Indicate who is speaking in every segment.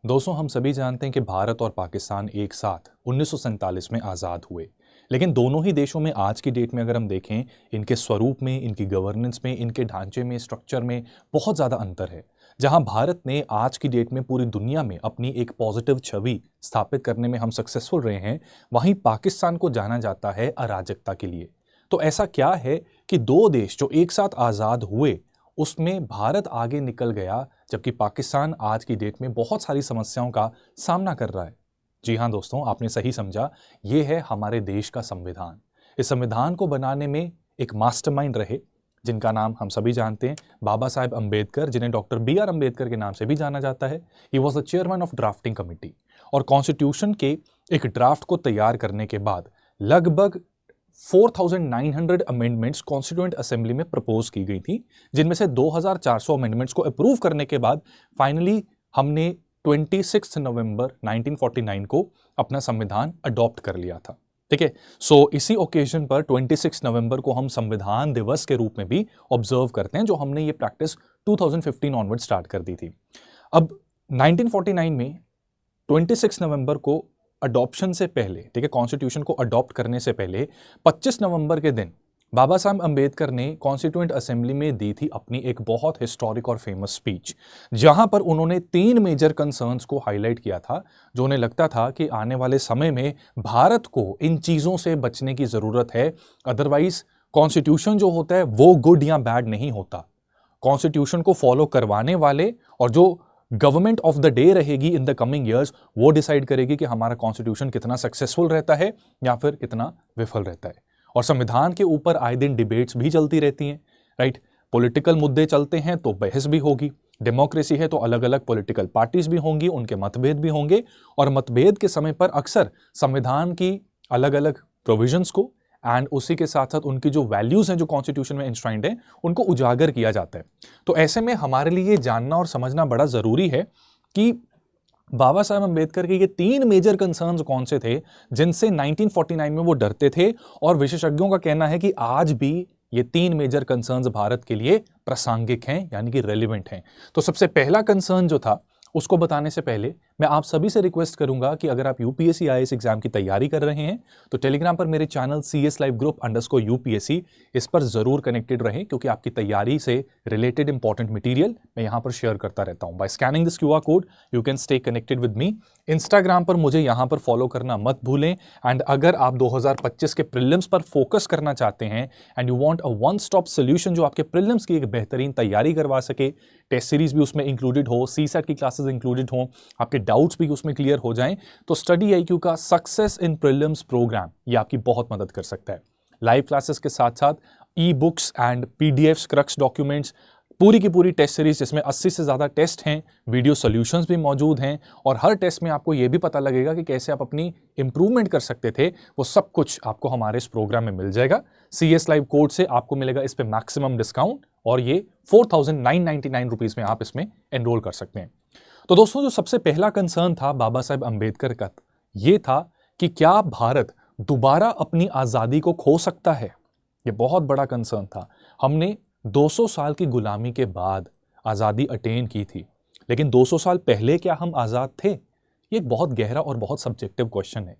Speaker 1: दोस्तों, हम सभी जानते हैं कि भारत और पाकिस्तान एक साथ 1947 में आज़ाद हुए। लेकिन दोनों ही देशों में आज की डेट में अगर हम देखें, इनके स्वरूप में, इनकी गवर्नेंस में, इनके ढांचे में, स्ट्रक्चर में बहुत ज़्यादा अंतर है। जहां भारत ने आज की डेट में पूरी दुनिया में अपनी एक पॉजिटिव छवि स्थापित करने में हम सक्सेसफुल रहे हैं, वहीं पाकिस्तान को जाना जाता है अराजकता के लिए। तो ऐसा क्या है कि दो देश जो एक साथ आज़ाद हुए, उसमें भारत आगे निकल गया, जबकि पाकिस्तान आज की डेट में बहुत सारी समस्याओं का सामना कर रहा है। जी हाँ दोस्तों, आपने सही समझा। ये है हमारे देश का संविधान। इस संविधान को बनाने में एक मास्टरमाइंड रहे, जिनका नाम हम सभी जानते हैं, बाबा साहेब अंबेडकर, जिन्हें डॉक्टर BR अंबेडकर के नाम से भी जाना जाता है। He was the chairman of drafting committee. और कॉन्स्टिट्यूशन के एक ड्राफ्ट को तैयार करने के बाद लगभग 4,900 अमेंडमेंट्स कॉन्स्टिट्यूएंट असेंबली में प्रपोज की गई थी, जिनमें से 2,400 अमेंडमेंट्स को अप्रूव करने के बाद फाइनली हमने 26 नवंबर 1949 को अपना संविधान अडॉप्ट कर लिया था। ठीक है, सो इसी ओकेजन पर 26 नवंबर को हम संविधान दिवस के रूप में भी ऑब्जर्व करते हैं, जो हमने ये प्रैक्टिस 2015 ऑनवर्ड स्टार्ट कर दी थी। अब 1949 में 26 नवंबर को अडॉप्शन से पहले, ठीक है, कॉन्स्टिट्यूशन को अडॉप्ट करने से पहले 25 नवंबर के दिन बाबा साहब अंबेडकर ने कॉन्स्टिट्यूएंट असेंबली में दी थी अपनी एक बहुत हिस्टोरिक और फेमस स्पीच, जहां पर उन्होंने 3 मेजर कंसर्न्स को हाईलाइट किया था, जो उन्हें लगता था कि आने वाले समय में भारत को इन चीजों से बचने की जरूरत है। अदरवाइज कॉन्स्टिट्यूशन जो होता है वो गुड या बैड नहीं होता। कॉन्स्टिट्यूशन को फॉलो करवाने वाले और जो गवर्नमेंट ऑफ द डे रहेगी इन द कमिंग ईयर्स, वो डिसाइड करेगी कि हमारा कॉन्स्टिट्यूशन कितना सक्सेसफुल रहता है या फिर कितना विफल रहता है। और संविधान के ऊपर आए दिन डिबेट्स भी चलती रहती हैं, राइट। पॉलिटिकल मुद्दे चलते हैं तो बहस भी होगी। डेमोक्रेसी है तो अलग अलग पॉलिटिकल पार्टीज भी होंगी, उनके मतभेद भी होंगे। और मतभेद के समय पर अक्सर संविधान की अलग अलग प्रोविजंस को एंड उसी के साथ साथ उनकी जो वैल्यूज हैं जो कॉन्स्टिट्यूशन में इंश्राइंड है, उनको उजागर किया जाता है। तो ऐसे में हमारे लिए जानना और समझना बड़ा जरूरी है कि बाबा साहब अंबेडकर के ये 3 मेजर कंसर्न्स कौन से थे, जिनसे 1949 में वो डरते थे। और विशेषज्ञों का कहना है कि आज भी ये 3 मेजर कंसर्न्स भारत के लिए प्रासंगिक हैं, यानी कि रेलिवेंट हैं। तो सबसे पहला कंसर्न जो था, उसको बताने से पहले मैं आप सभी से रिक्वेस्ट करूंगा कि अगर आप यूपीएससी आईएएस एग्जाम की तैयारी कर रहे हैं तो टेलीग्राम पर मेरे channel CS Live Group _UPSC इस पर जरूर कनेक्टेड रहें, क्योंकि आपकी तैयारी से रिलेटेड इंपॉर्टेंट मटेरियल मैं यहां पर शेयर करता रहता हूं। By scanning this QR code you can stay connected with me. Instagram पर मुझे यहां पर फॉलो करना मत भूलें। एंड अगर आप 2025 के प्रीलिम्स पर फोकस करना चाहते हैं and you want a one stop solution जो आपके प्रीलिम्स की एक बेहतरीन तैयारी करवा सके, टेस्ट सीरीज भी उसमें इंक्लूडेड हो, CSAT की क्लासेस इंक्लूडेड हो, आपके डाउट्स भी उसमें क्लियर हो जाएं, तो स्टडी IQ का सक्सेस इन प्रीलिम्स प्रोग्राम ये आपकी बहुत मदद कर सकता है। लाइव क्लासेस के साथ साथ e-books and PDFs, crux documents, पूरी की पूरी टेस्ट सीरीज जिसमें 80 से ज़्यादा टेस्ट हैं, वीडियो सॉल्यूशंस भी मौजूद हैं। और हर टेस्ट में आपको यह भी पता लगेगा कि कैसे आप अपनी इंप्रूवमेंट कर सकते थे, वो सब कुछ आपको हमारे इस प्रोग्राम में मिल जाएगा। CS Live कोड से आपको मिलेगा इस पे मैक्सिमम डिस्काउंट, और ये 4,999 रुपीज़ में आप इसमें एनरोल कर सकते हैं। तो दोस्तों, जो सबसे पहला कंसर्न था बाबा साहेब अंबेडकर का, ये था कि क्या भारत दोबारा अपनी आज़ादी को खो सकता है। ये बहुत बड़ा कंसर्न था। हमने 200 साल की गुलामी के बाद आज़ादी अटेन की थी, लेकिन 200 साल पहले क्या हम आज़ाद थे? ये एक बहुत गहरा और बहुत सब्जेक्टिव क्वेश्चन है।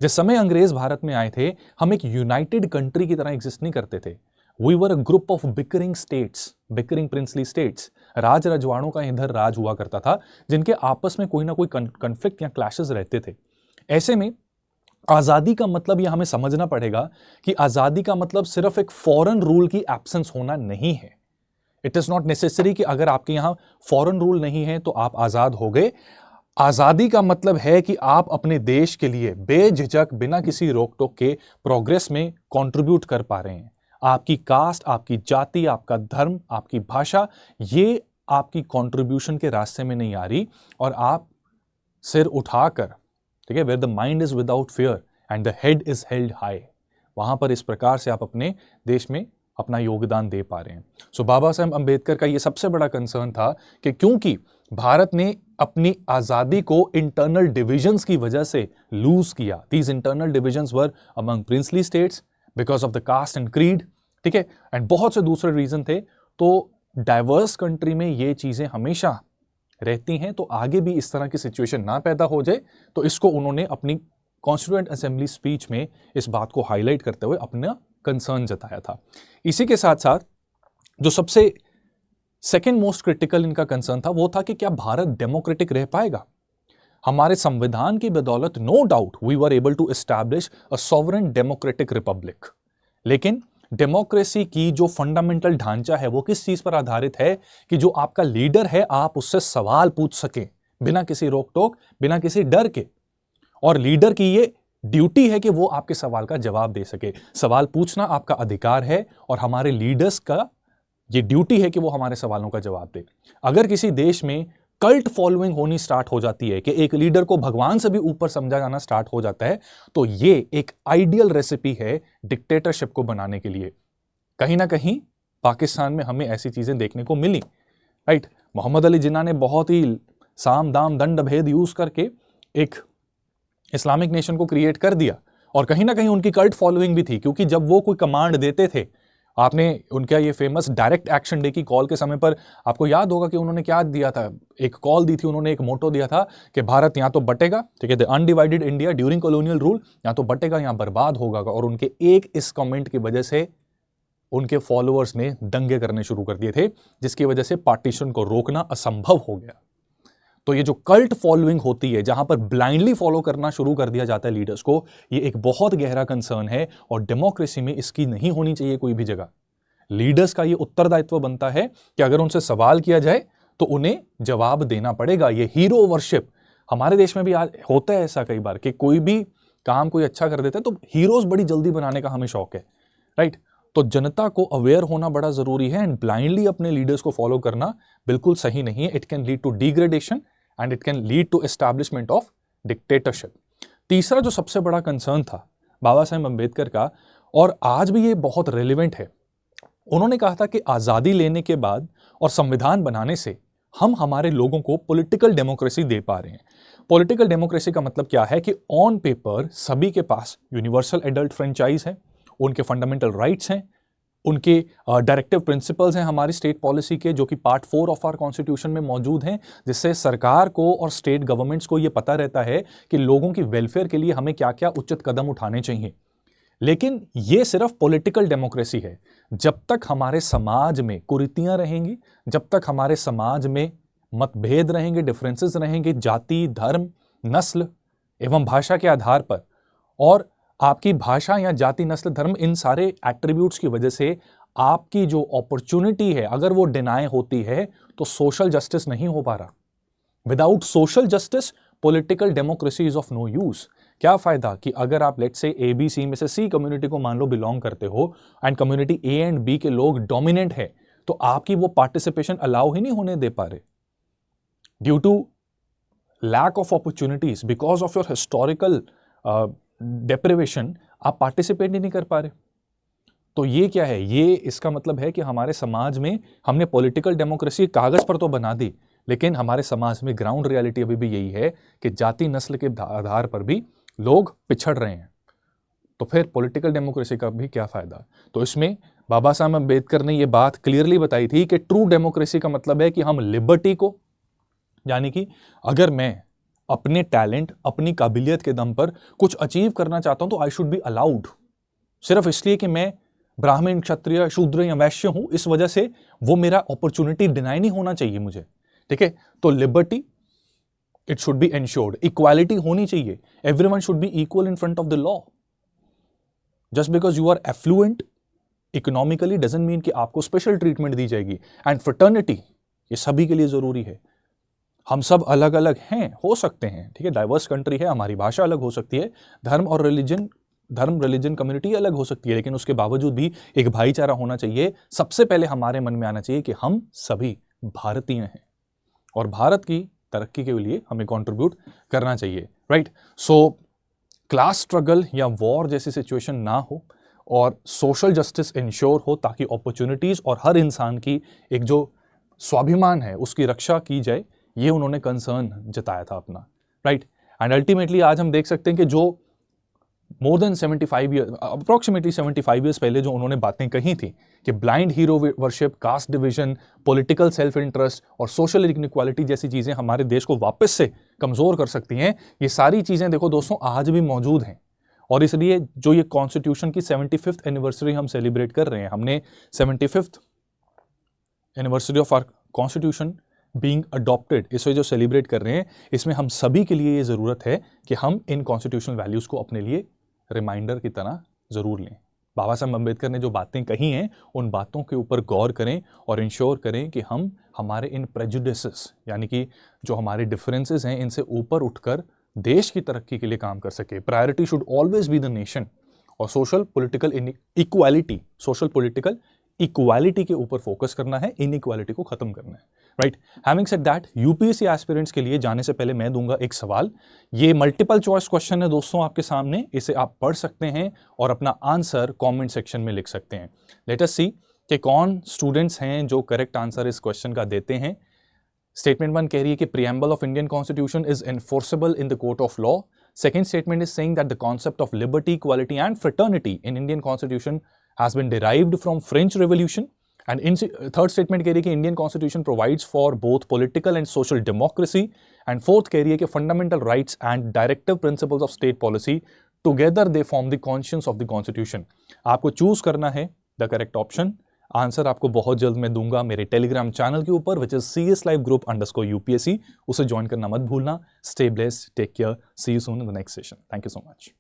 Speaker 1: जिस समय अंग्रेज भारत में आए थे, हम एक यूनाइटेड कंट्री की तरह एग्जिस्ट नहीं करते थे। We were a group of bickering states, bickering princely states. राज रजवाड़ों का इधर राज हुआ करता था, जिनके आपस में कोई ना कोई कन्फ्लिक्ट या क्लैशेस रहते थे। ऐसे में आज़ादी का मतलब यह हमें समझना पड़ेगा कि आज़ादी का मतलब सिर्फ एक फॉरेन रूल की एब्सेंस होना नहीं है। इट इज़ नॉट नेसेसरी कि अगर आपके यहाँ फॉरेन रूल नहीं है तो आप आज़ाद हो गए। आज़ादी का मतलब है कि आप अपने देश के लिए बेझिझक, बिना किसी रोक टोक के प्रोग्रेस में कंट्रीब्यूट कर पा रहे हैं। आपकी कास्ट, आपकी जाति, आपका धर्म, आपकी भाषा, ये आपकी कंट्रीब्यूशन के रास्ते में नहीं आ रही, और आप सिर उठाकर, ठीक है, where the mind is without fear and the head is held high, वहां पर इस प्रकार से आप अपने देश में अपना योगदान दे पा रहे हैं। सो बाबा साहब अंबेडकर का ये सबसे बड़ा कंसर्न था कि क्योंकि भारत ने अपनी आजादी को इंटरनल डिविजन्स की वजह से लूज किया। These internal divisions were among princely states because of the caste and creed, ठीक है, एंड बहुत से दूसरे रीजन थे। तो डाइवर्स कंट्री में ये चीजें हमेशा रहती हैं तो आगे भी इस तरह की सिचुएशन ना पैदा हो जाए, तो इसको उन्होंने अपनी कॉन्स्टिट्यूएंट असेंबली स्पीच में इस बात को हाईलाइट करते हुए अपना कंसर्न जताया था। इसी के साथ साथ जो सबसे सेकेंड मोस्ट क्रिटिकल इनका कंसर्न था वो था कि क्या भारत डेमोक्रेटिक रह पाएगा। हमारे संविधान की बदौलत no doubt we were able to establish a sovereign democratic republic, लेकिन डेमोक्रेसी की जो फंडामेंटल ढांचा है वो किस चीज पर आधारित है कि जो आपका लीडर है आप उससे सवाल पूछ सकें बिना किसी रोक टोक, बिना किसी डर के, और लीडर की ये ड्यूटी है कि वो आपके सवाल का जवाब दे सके। सवाल पूछना आपका अधिकार है और हमारे लीडर्स का ये ड्यूटी है कि वो हमारे सवालों का जवाब दे। अगर किसी देश में कल्ट फॉलोइंग होनी स्टार्ट हो जाती है कि एक लीडर को भगवान से भी ऊपर समझा जाना स्टार्ट हो जाता है, तो ये एक आइडियल रेसिपी है डिक्टेटरशिप को बनाने के लिए। कहीं ना कहीं पाकिस्तान में हमें ऐसी चीजें देखने को मिली, राइट। मोहम्मद अली जिन्ना ने बहुत ही साम दाम दंड भेद यूज करके एक इस्लामिक नेशन को क्रिएट कर दिया, और कहीं ना कहीं उनकी कल्ट फॉलोइंग भी थी, क्योंकि जब वो कोई कमांड देते थे, आपने उनका ये फेमस डायरेक्ट एक्शन डे की कॉल के समय पर आपको याद होगा कि उन्होंने क्या दिया था, एक कॉल दी थी उन्होंने, एक मोटो दिया था कि भारत या तो बटेगा, ठीक है, the undivided India during colonial rule, या तो बटेगा या बर्बाद होगा। और उनके एक इस कमेंट की वजह से उनके फॉलोअर्स ने दंगे करने शुरू कर दिए थे, जिसकी वजह से पार्टीशन को रोकना असंभव हो गया। तो ये जो कल्ट फॉलोइंग होती है, जहां पर ब्लाइंडली फॉलो करना शुरू कर दिया जाता है लीडर्स को, ये एक बहुत गहरा कंसर्न है और डेमोक्रेसी में इसकी नहीं होनी चाहिए कोई भी जगह। लीडर्स का ये उत्तरदायित्व बनता है कि अगर उनसे सवाल किया जाए तो उन्हें जवाब देना पड़ेगा। ये हीरो वर्शिप हमारे देश में भी आज होता है ऐसा कई बार कि कोई भी काम कोई अच्छा कर देता है तो हीरोज बड़ी जल्दी बनाने का हमें शौक है, राइट। तो जनता को अवेयर होना बड़ा जरूरी है, एंड ब्लाइंडली अपने लीडर्स को फॉलो करना बिल्कुल सही नहीं है। It can lead to degradation and it can lead to establishment of dictatorship. तीसरा जो सबसे बड़ा कंसर्न था बाबा साहेब अम्बेडकर का, और आज भी ये बहुत रेलिवेंट है, उन्होंने कहा था कि आजादी लेने के बाद और संविधान बनाने से हम हमारे लोगों को पॉलिटिकल डेमोक्रेसी दे पा रहे हैं। पॉलिटिकल डेमोक्रेसी का मतलब क्या है कि ऑन पेपर सभी के पास यूनिवर्सल एडल्ट फ्रेंचाइज है, उनके फंडामेंटल राइट्स हैं, उनके डायरेक्टिव प्रिंसिपल्स हैं हमारी स्टेट पॉलिसी के, जो कि पार्ट 4 ऑफ आवर कॉन्स्टिट्यूशन में मौजूद हैं, जिससे सरकार को और स्टेट गवर्नमेंट्स को यह पता रहता है कि लोगों की वेलफेयर के लिए हमें क्या क्या उचित कदम उठाने चाहिए। लेकिन यह सिर्फ पॉलिटिकल डेमोक्रेसी है जब तक हमारे समाज में कुरीतियां रहेंगी, जब तक हमारे समाज में मतभेद रहेंगे, डिफरेंसेस रहेंगे जाति, धर्म, नस्ल एवं भाषा के आधार पर, और आपकी भाषा या जाति, नस्ल, धर्म, इन सारे एट्रीब्यूट्स की वजह से आपकी जो अपॉर्चुनिटी है अगर वो डिनाई होती है तो सोशल जस्टिस नहीं हो पा रहा। Without social justice political democracy is of no use. क्या फायदा कि अगर आप लेट्स से ABC में से C कम्युनिटी को मान लो बिलोंग करते हो and community A and B के लोग डोमिनेंट है, तो आपकी वो पार्टिसिपेशन अलाउ ही नहीं होने दे पा रहे due to lack of opportunities, because of your historical deprivation आप पार्टिसिपेट ही नहीं कर पा रहे। तो ये क्या है, ये इसका मतलब है कि हमारे समाज में हमने पॉलिटिकल डेमोक्रेसी कागज पर तो बना दी, लेकिन हमारे समाज में ग्राउंड रियलिटी अभी भी यही है कि जाति, नस्ल के आधार पर भी लोग पिछड़ रहे हैं। तो फिर पॉलिटिकल डेमोक्रेसी का भी क्या फायदा। तो इसमें बाबा साहब अम्बेडकर ने ये बात क्लियरली बताई थी कि ट्रू डेमोक्रेसी का मतलब है कि हम लिबर्टी को, यानी कि अगर मैं अपने टैलेंट, अपनी काबिलियत के दम पर कुछ अचीव करना चाहता हूं तो आई शुड बी अलाउड। सिर्फ इसलिए कि मैं ब्राह्मण, क्षत्रिय, शूद्र या वैश्य हूं, इस वजह से वो मेरा अपॉर्चुनिटी डिनाई नहीं होना चाहिए मुझे, ठीक है। तो liberty it should be ensured, equality होनी चाहिए, everyone should be equal in front of the law. Just because you are affluent economically doesn't mean कि आपको स्पेशल ट्रीटमेंट दी जाएगी। एंड फ्रेटर्निटी ये सभी के लिए जरूरी है। हम सब अलग अलग हैं, हो सकते हैं, ठीक है, डाइवर्स कंट्री है, हमारी भाषा अलग हो सकती है, धर्म और रिलीजन कम्युनिटी अलग हो सकती है, लेकिन उसके बावजूद भी एक भाईचारा होना चाहिए। सबसे पहले हमारे मन में आना चाहिए कि हम सभी भारतीय हैं और भारत की तरक्की के लिए हमें कंट्रीब्यूट करना चाहिए, राइट। सो क्लास स्ट्रगल या वॉर जैसी सिचुएशन ना हो और सोशल जस्टिस इंश्योर हो, ताकि अपॉर्चुनिटीज और हर इंसान की एक जो स्वाभिमान है उसकी रक्षा की जाए, ये उन्होंने कंसर्न जताया था अपना, राइट। एंड अल्टीमेटली आज हम देख सकते हैं कि जो more than 75 year, approximately 75 years पहले जो उन्होंने बातें कही थी कि blind hero worship, caste division, political self interest और सोशल इनइक्वालिटी जैसी चीज़ें हमारे देश को वापस से कमज़ोर कर सकती हैं, ये सारी चीज़ें देखो दोस्तों आज भी मौजूद हैं। और इसलिए जो ये कॉन्स्टिट्यूशन की 75th एनिवर्सरी हम सेलिब्रेट कर रहे हैं, हमने 75th anniversary of our constitution being adopted, इसे जो सेलिब्रेट कर रहे हैं, इसमें हम सभी के लिए ये ज़रूरत है कि हम इन कॉन्स्टिट्यूशनल वैल्यूज़ को अपने लिए रिमाइंडर की तरह ज़रूर लें। बाबा साहब अम्बेडकर ने जो बातें कही हैं उन बातों के ऊपर गौर करें और इंश्योर करें कि हम हमारे इन प्रेजुडिसेस यानी कि जो हमारे डिफरेंसेस हैं इनसे ऊपर उठकर देश की तरक्की के लिए काम कर सके। Priority should always be the nation और सोशल पॉलिटिकल इक्वालिटी के ऊपर फोकस करना है, इनइक्वालिटी को खत्म करना है, right. Having said that, UPSC aspirants के लिए जाने से पहले मैं दूंगा एक सवाल। ये मल्टीपल चॉइस क्वेश्चन है दोस्तों आपके सामने, इसे आप पढ़ सकते हैं और अपना आंसर कमेंट सेक्शन में लिख सकते हैं। लेट अस सी कि कौन स्टूडेंट्स हैं जो करेक्ट आंसर इस क्वेश्चन का देते हैं। स्टेटमेंट 1 कह रही है कि preamble of Indian constitution is enforceable in the court of law. Second statement is saying that the concept of liberty, equality and fraternity in Indian constitution has been derived from French Revolution. And in third statement कह रही है कि Indian Constitution provides for both political and social democracy. And fourth कह रही है कि fundamental rights and directive principles of state policy together they form the conscience of the Constitution. आपको choose करना है the correct option. आंसर आपको बहुत जल्द मैं दूंगा मेरे टेलीग्राम चैनल के ऊपर which is CS Live Group _UPSC। उसे ज्वाइन करना मत भूलना। Stay blessed, take care, see you soon in the next session. Thank you so much.